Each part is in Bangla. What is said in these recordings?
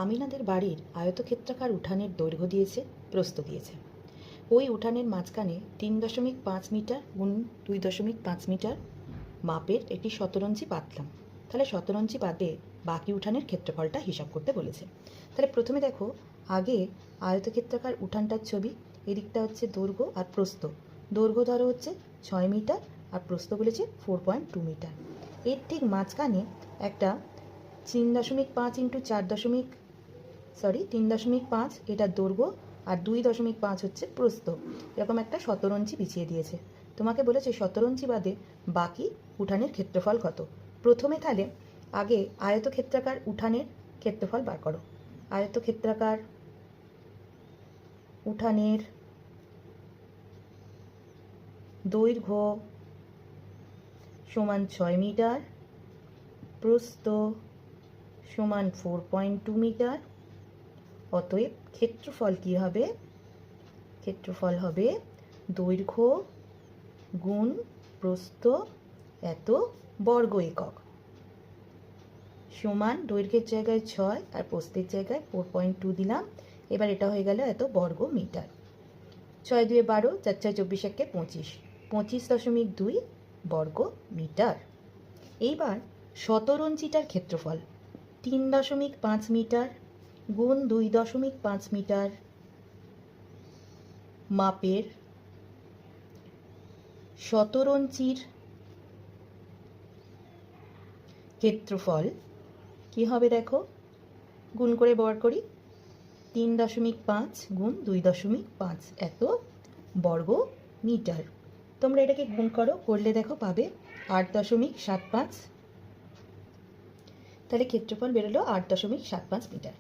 আমিনাদের বাড়ির আয়তক্ষেত্রাকার উঠানের দৈর্ঘ্য দিয়েছে, প্রস্থ দিয়েছে। ওই উঠানের মাঝখানে 3.5 মিটার গুণ 2.5 মিটার মাপের একটি শতরঞ্চি পাতলাম। তাহলে শতরঞ্চি পাতে বাকি উঠানের ক্ষেত্রফলটা হিসাব করতে বলেছে। তাহলে প্রথমে দেখো, আগে আয়তক্ষেত্রাকার উঠানটার ছবি। এদিকটা হচ্ছে দৈর্ঘ্য আর প্রস্থ। দৈর্ঘ্য ধরো হচ্ছে 6 মিটার আর প্রস্থ বলেছে 4.2 মিটার। এর ঠিক মাঝখানে একটা 3.5 ইন্টু 3.5 এটা দৈর্ঘ্য আর 2.5 হচ্ছে প্রস্থ, এরকম একটা শতরঞ্চি বিছিয়ে দিয়েছে। তোমাকে বলেছে শতরঞ্চি বাদে বাকি উঠানের ক্ষেত্রফল কত। প্রথমে তাহলে আগে আয়তক্ষেত্রাকার উঠানের ক্ষেত্রফল বার করো। আয়তক্ষেত্রাকার উঠানের দৈর্ঘ্য সমান 6 মিটার, প্রস্থ সমান 4.2 মিটার। অতএব ক্ষেত্রফল কী হবে? ক্ষেত্রফল হবে দৈর্ঘ্য গুণ প্রস্থ এত বর্গ একক সমান দৈর্ঘ্যের জায়গায় 6 আর প্রস্থের জায়গায় 4.2 দিলাম। এবার এটা হয়ে গেল এত বর্গ মিটার। 6 2 12, 4 6 24 1 25, 25.2 বর্গ মিটার। এইবার শতরঞ্চিটার ক্ষেত্রফল 3.5 মিটার গুণ 2.5 মিটার মাপের শতরঞ্চির ক্ষেত্রফল কি হবে দেখো, গুণ করে বার করি। 3.5 গুণ 2.5 এত বর্গ মিটার। তোমরা এটাকে গুণ করো, করলে দেখো পাবে 8.75। তাহলে ক্ষেত্রফল বেরোলো 8.75 মিটার।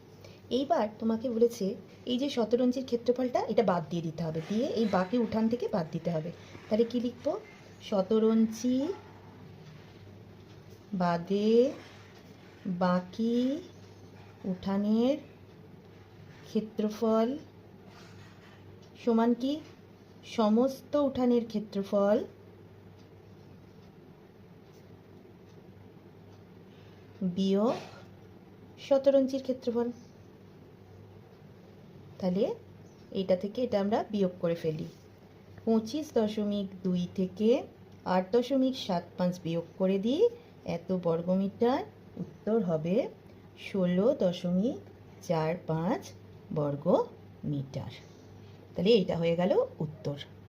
এইবার তোমাকে বলেছে এই যে শতরঞ্চির ক্ষেত্রফলটা এটা বাদ দিয়ে দিতে হবে, দিয়ে এই বাকি উঠান থেকে বাদ দিতে হবে। তাহলে কি লিখবো? শতরঞ্চি বাদে বাকি উঠানের ক্ষেত্রফল সমান কি? সমস্ত উঠানের ক্ষেত্রফল বিয়োগ শতরঞ্চির ক্ষেত্রফল। তাহলে এইটা থেকে এটা আমরা বিয়োগ করে ফেলি। 25.2 থেকে 8.75 বিয়োগ করে দিই, এত বর্গমিটার। উত্তর হবে 16.45 বর্গ মিটার। তাহলে এইটা হয়ে গেল উত্তর।